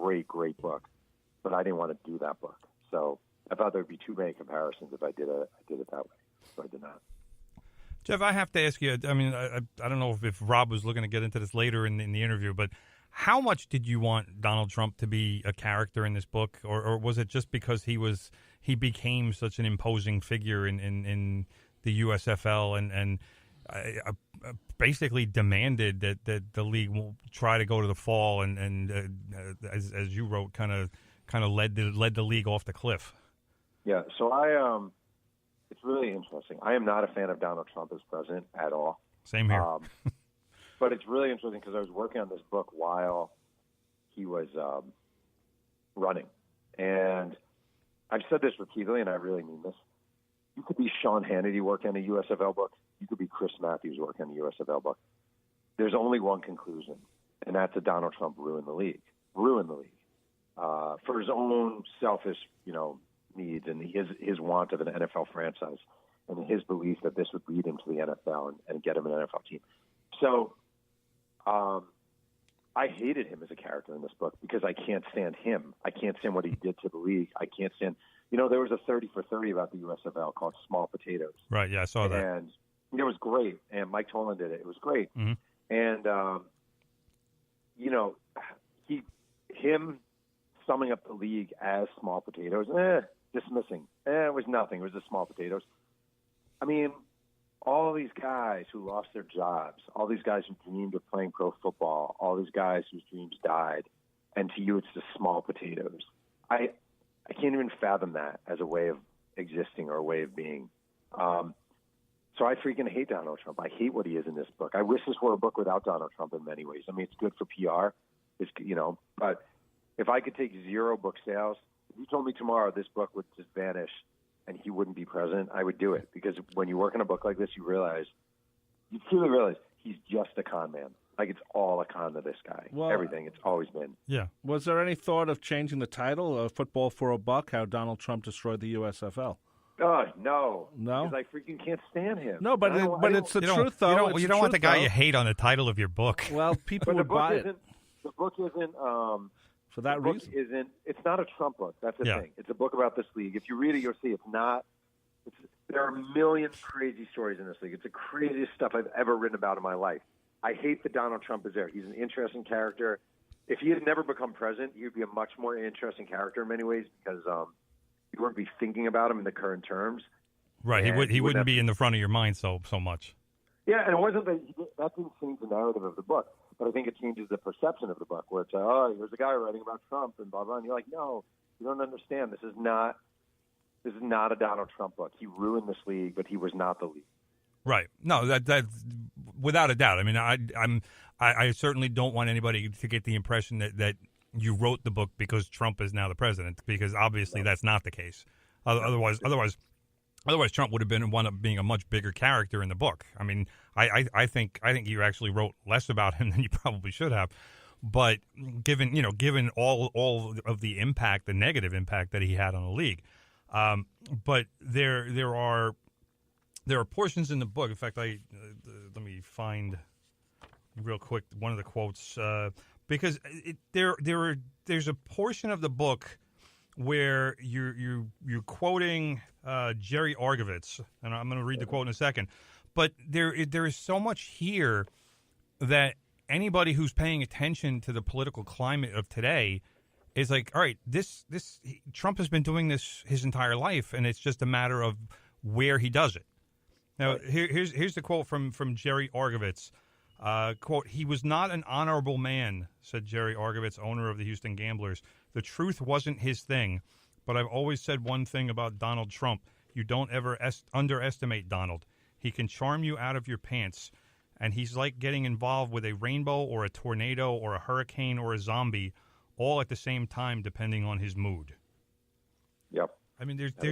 great, great book, but I didn't want to do that book. So I thought there would be too many comparisons if I did it that way. So I did not. Jeff, I have to ask you, I mean, I don't know if Rob was looking to get into this later in the interview, but how much did you want Donald Trump to be a character in this book, or was it just because he became such an imposing figure in the USFL and basically demanded that the league will try to go to the fall and as you wrote, kind of led the league off the cliff? Yeah, so it's really interesting. I am not a fan of Donald Trump as president at all. Same here. But it's really interesting because I was working on this book while he was running. And I've said this repeatedly, and I really mean this. You could be Sean Hannity working on a USFL book. You could be Chris Matthews working on a USFL book. There's only one conclusion, and that's that Donald Trump ruined the league for his own selfish, needs and his want of an NFL franchise and his belief that this would lead him to the NFL and get him an NFL team. So I hated him as a character in this book because I can't stand him. I can't stand what he did to the league. I can't stand – there was a 30 for 30 about the USFL called Small Potatoes. Right, yeah, I saw that. And it was great, and Mike Tolan did it. It was great. Mm-hmm. And, him summing up the league as small potatoes, dismissing. It was nothing. It was just small potatoes. I mean, all these guys who lost their jobs, all these guys who dreamed of playing pro football, all these guys whose dreams died, and to you it's just small potatoes. I can't even fathom that as a way of existing or a way of being. So I freaking hate Donald Trump. I hate what he is in this book. I wish this were a book without Donald Trump in many ways. I mean, it's good for PR. But if I could take 0 book sales, if you told me tomorrow this book would just vanish and he wouldn't be president, I would do it. Because when you work on a book like this, you truly realize he's just a con man. Like, it's all a con to this guy. Well, everything. It's always been. Yeah. Was there any thought of changing the title, Football for a Buck, how Donald Trump destroyed the USFL? Oh, no. No? Because I freaking can't stand him. No, but it's the truth, though. You don't want the guy you hate on the title of your book. Well, people would buy it. The book isn't... For that reason? It's not a Trump book. That's the thing. It's a book about this league. If you read it, you'll see it's not... There are a million crazy stories in this league. It's the craziest stuff I've ever written about in my life. I hate that Donald Trump is there. He's an interesting character. If he had never become president, he would be a much more interesting character in many ways because you wouldn't be thinking about him in the current terms. Right. He wouldn't be in the front of your mind so much. Yeah, and it wasn't that didn't change the narrative of the book, but I think it changes the perception of the book where it's, here's a guy writing about Trump and blah, blah, and you're like, no, you don't understand. This is not a Donald Trump book. He ruined this league, but he was not the league. Right. No, that without a doubt. I mean, I certainly don't want anybody to get the impression that you wrote the book because Trump is now the president, because obviously that's not the case. Otherwise, Trump would have wound up being a much bigger character in the book. I mean, I think you actually wrote less about him than you probably should have. But given all of the impact, the negative impact that he had on the league, but there are portions in the book. In fact, let me find real quick one of the quotes because there's a portion of the book where you're quoting Jerry Argovitz, and I'm going to read the quote in a second. But there is so much here that anybody who's paying attention to the political climate of today is like, all right, Trump has been doing this his entire life, and it's just a matter of where he does it. Now, here's the quote from Jerry Argovitz. Quote, "He was not an honorable man," said Jerry Argovitz, owner of the Houston Gamblers. "The truth wasn't his thing, but I've always said one thing about Donald Trump. You don't ever underestimate Donald. He can charm you out of your pants, and he's like getting involved with a rainbow or a tornado or a hurricane or a zombie, all at the same time, depending on his mood." Yep. I mean, that's in the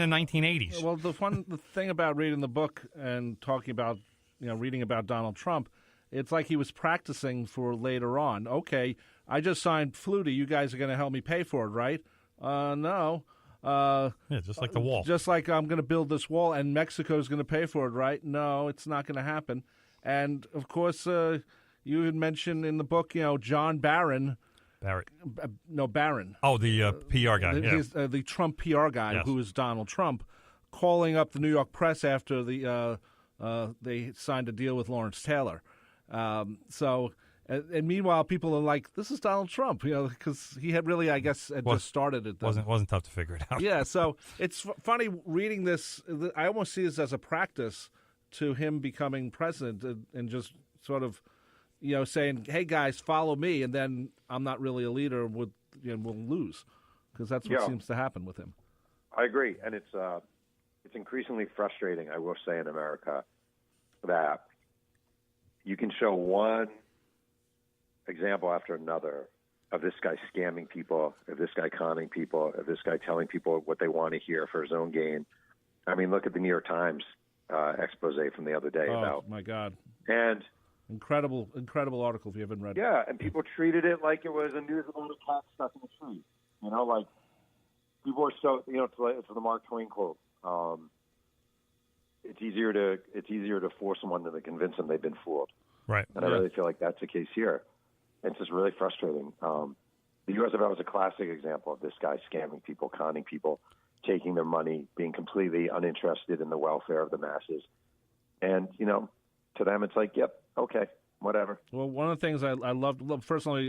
1980s. Well, the thing about reading the book and talking about, reading about Donald Trump, it's like he was practicing for later on. Okay, I just signed Flutie. You guys are going to help me pay for it, right? No. Yeah, just like the wall. Just like I'm going to build this wall and Mexico's going to pay for it, right? No, it's not going to happen. And, of course, you had mentioned in the book, John Barron. Barrett. No, Barron. Oh, the PR guy. The Trump PR guy, Yes. who is Donald Trump, calling up the New York press after they signed a deal with Lawrence Taylor. And meanwhile, people are like, "This is Donald Trump," because he had really, I guess, just started it. Wasn't tough to figure it out. Yeah, so it's funny reading this. I almost see this as a practice to him becoming president, and just sort of, saying, "Hey guys, follow me," and then I'm not really a leader, we'll lose, because that's what seems to happen with him. I agree, and it's increasingly frustrating, I will say, in America, that you can show one example after another of this guy scamming people, of this guy conning people, of this guy telling people what they want to hear for his own gain. I mean, look at the New York Times expose from the other day about. Oh my God! And incredible article if you haven't read it. Yeah, and people treated it like it was a news about a cat stuck in a tree. Like people are so. It's the Mark Twain quote. It's easier to force someone than to convince them they've been fooled. Right. And I really feel like that's the case here. It's just really frustrating. The USFL was a classic example of this guy scamming people, conning people, taking their money, being completely uninterested in the welfare of the masses. And, to them it's like, yep, okay, whatever. Well, one of the things I love personally,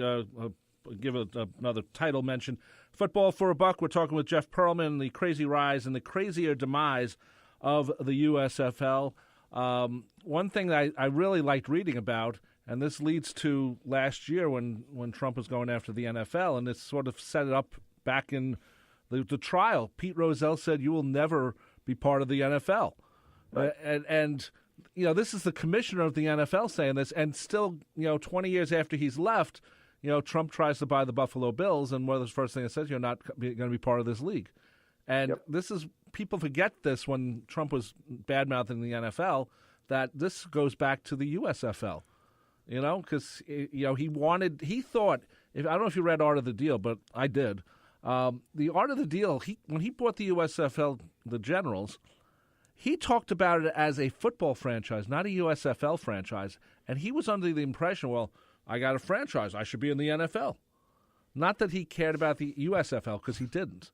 give another title mention, Football for a Buck. We're talking with Jeff Pearlman, the crazy rise and the crazier demise of the USFL. One thing that I really liked reading about, and this leads to last year when Trump was going after the NFL, and this sort of set it up back in the trial. Pete Rozelle said, "You will never be part of the NFL." Right. And this is the commissioner of the NFL saying this, and still, 20 years after he's left, Trump tries to buy the Buffalo Bills, and one of the first things it says, you're not going to be part of this league. And this is, people forget this when Trump was bad-mouthing the NFL, that this goes back to the USFL, because, he thought, I don't know if you read Art of the Deal, but I did. The Art of the Deal, when he bought the USFL, the Generals, he talked about it as a football franchise, not a USFL franchise, and he was under the impression, well, I got a franchise, I should be in the NFL. Not that he cared about the USFL, because he didn't.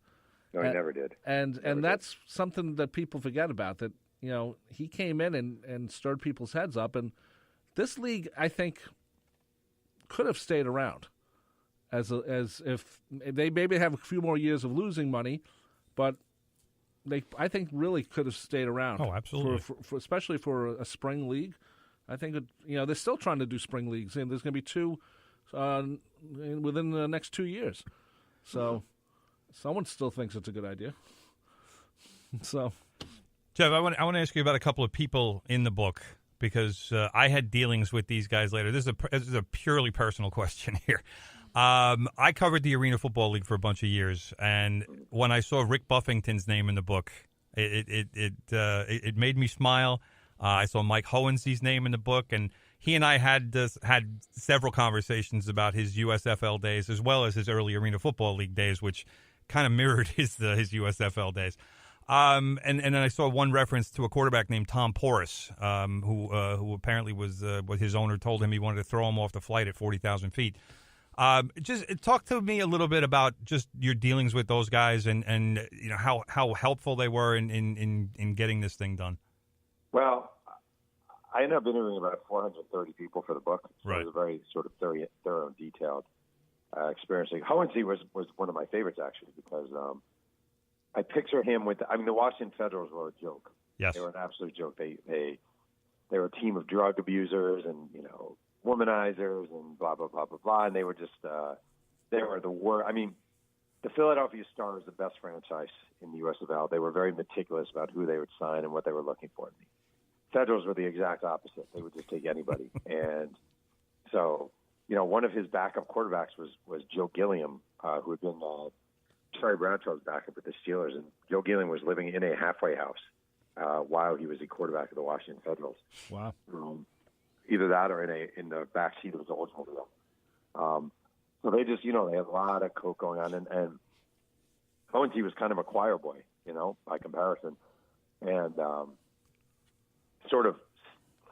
No, he never did. And that's something that people forget about, that, he came in and stirred people's heads up. And this league, I think, could have stayed around as if they maybe have a few more years of losing money, but they, I think, really could have stayed around. Oh, absolutely. For especially for a spring league. I think, they're still trying to do spring leagues, and there's going to be two within the next 2 years. So someone still thinks it's a good idea. So, Jeff, I want to ask you about a couple of people in the book, because I had dealings with these guys later. This is a purely personal question here. I covered the Arena Football League for a bunch of years, and when I saw Rick Buffington's name in the book, it made me smile. I saw Mike Hohensy's name in the book, and he and I had several conversations about his USFL days as well as his early Arena Football League days, which kind of mirrored his USFL days. And then I saw one reference to a quarterback named Tom Porras, who apparently was what his owner told him he wanted to throw him off the flight at 40,000 feet. Just talk to me a little bit about just your dealings with those guys and how helpful they were in getting this thing done. Well, I ended up interviewing about 430 people for the book. So right. It was a very sort of thorough and detailed experience. Hohensee was one of my favorites, actually, because I picture him with the Washington Federals were a joke. Yes. They were an absolute joke. They were a team of drug abusers and, womanizers and blah, blah, blah, blah, blah. And they were just, they were the worst. I mean, the Philadelphia Stars, the best franchise in the USFL. They were very meticulous about who they would sign and what they were looking for. Federals were the exact opposite. They would just take anybody. And so, one of his backup quarterbacks was Joe Gilliam, who had been Terry Bradshaw's backup with the Steelers. And Joe Gilliam was living in a halfway house while he was the quarterback of the Washington Federals. Wow. Either that or in the backseat of his Oldsmobile. So they just, they had a lot of coke going on. And Hohensee was kind of a choir boy, by comparison. And sort of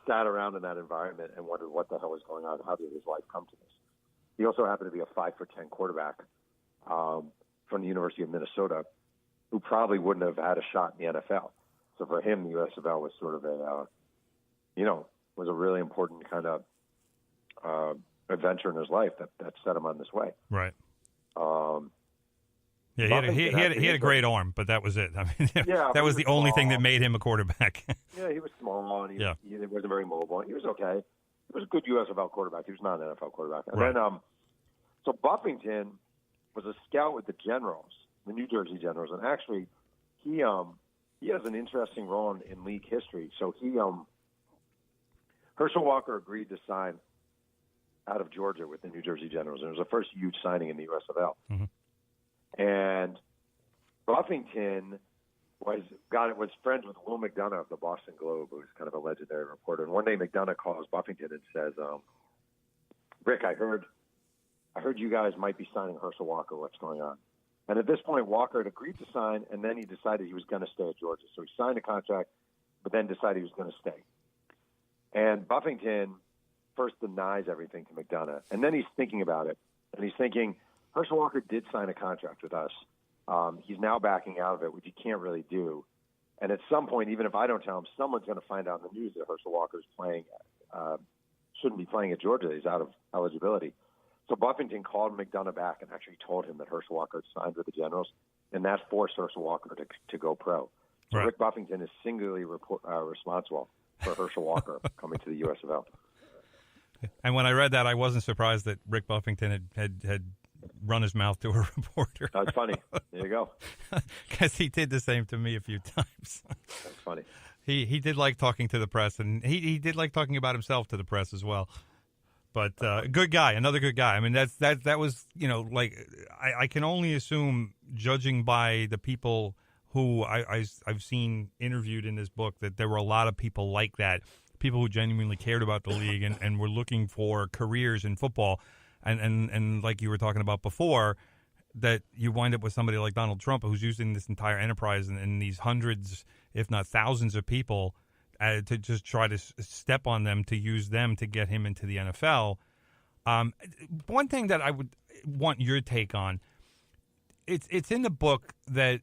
sat around in that environment and wondered what the hell was going on. How did his life come to this? He also happened to be a 5'10" quarterback from the University of Minnesota, who probably wouldn't have had a shot in the NFL. So for him, the USFL was sort of was a really important kind of adventure in his life that set him on this way. Right. Yeah, he had a great arm, but that was it. I mean, that was the only thing that made him a quarterback. Yeah, he was small, and he wasn't very mobile. He was okay. He was a good USFL quarterback. He was not an NFL quarterback. And then, so Buffington was a scout with the Generals, the New Jersey Generals, and actually he has an interesting role in league history. So Herschel Walker agreed to sign out of Georgia with the New Jersey Generals, and it was the first huge signing in the USFL. Mm-hmm. And Buffington was friends with Will McDonough of the Boston Globe, who's kind of a legendary reporter. And one day McDonough calls Buffington and says, Rick, I heard you guys might be signing Herschel Walker. What's going on? And at this point, Walker had agreed to sign, and then he decided he was going to stay at Georgia. So he signed a contract, but then decided he was going to stay. And Buffington first denies everything to McDonough, and then he's thinking about it, and he's thinking, Herschel Walker did sign a contract with us. He's now backing out of it, which he can't really do. And at some point, even if I don't tell him, someone's going to find out in the news that Herschel Walker's shouldn't be playing at Georgia. He's out of eligibility. So Buffington called McDonough back and actually told him that Herschel Walker had signed with the Generals, and that forced Herschel Walker to go pro. So Rick Buffington is singularly responsible for Herschel Walker coming to the USFL. And when I read that, I wasn't surprised that Rick Buffington had run his mouth to a reporter. That's funny. There you go. Because he did the same to me a few times. That's funny. He did like talking to the press, and he did like talking about himself to the press as well. But good guy, another good guy. I mean, that was, like, I can only assume, judging by the people who I've seen interviewed in this book, that there were a lot of people like that, people who genuinely cared about the league and were looking for careers in football. And like you were talking about before, that you wind up with somebody like Donald Trump, who's using this entire enterprise and these hundreds, if not thousands of people to just try to step on them, to use them to get him into the NFL. One thing that I would want your take on, it's in the book that,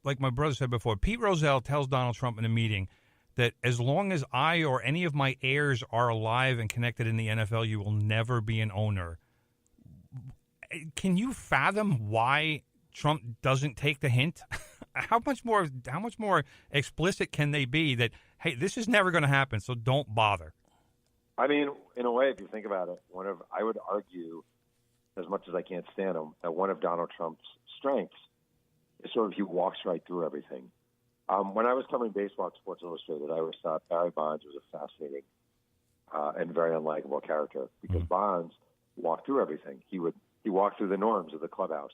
like my brother said before, Pete Rozelle tells Donald Trump in a meeting that as long as I or any of my heirs are alive and connected in the NFL, you will never be an owner. Can you fathom why Trump doesn't take the hint? How much more explicit can they be that, hey, this is never going to happen, so don't bother? I mean, in a way, if you think about it, I would argue, as much as I can't stand him, that one of Donald Trump's strengths is sort of he walks right through everything. When I was covering baseball at Sports Illustrated, I always thought Barry Bonds was a fascinating and very unlikable character because Bonds walked through everything. He walked through the norms of the clubhouse.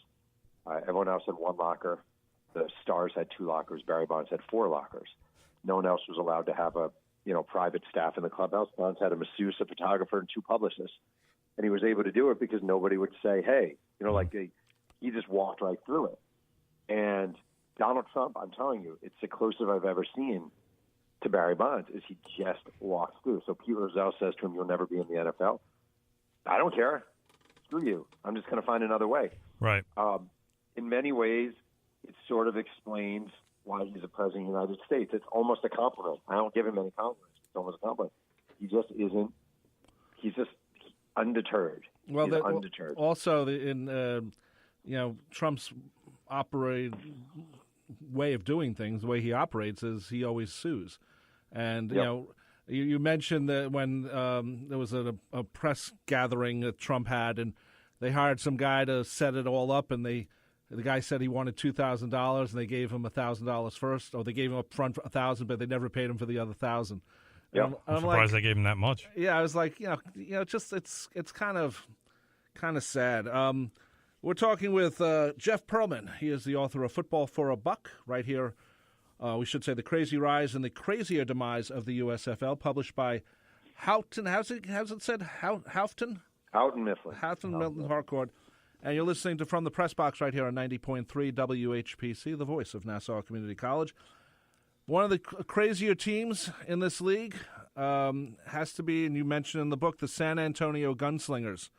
Everyone else had one locker. The stars had two lockers. Barry Bonds had four lockers. No one else was allowed to have a private staff in the clubhouse. Bonds had a masseuse, a photographer, and two publicists, and he was able to do it because nobody would say, "Hey," he just walked right through it. And Donald Trump, I'm telling you, it's the closest I've ever seen to Barry Bonds, is he just walks through. So Pete Rozelle says to him, "You'll never be in the NFL." I don't care. Screw you. I'm just going to find another way. Right. In many ways, it sort of explains why he's the president of the United States. It's almost a compliment. I don't give him any compliments. It's almost a compliment. He just isn't. He's just undeterred. Well, undeterred. Also, Trump's way of doing things, the way he operates, is he always sues. And, you mentioned that when there was a press gathering that Trump had, and they hired some guy to set it all up, and the guy said he wanted $2,000, and they gave him $1,000 first, or they gave him up front $1,000, but they never paid him for the other $1,000. Yeah, I'm surprised they gave him that much. Yeah, I was like, just it's kind of sad. We're talking with Jeff Pearlman. He is the author of Football for a Buck, right here. We should say The Crazy Rise and the Crazier Demise of the USFL, published by Houghton. How's it said? Houghton? Houghton Mifflin. Houghton Mifflin Harcourt. And you're listening to From the Press Box right here on 90.3 WHPC, the voice of Nassau Community College. One of the crazier teams in this league, has to be, and you mentioned in the book, the San Antonio Gunslingers.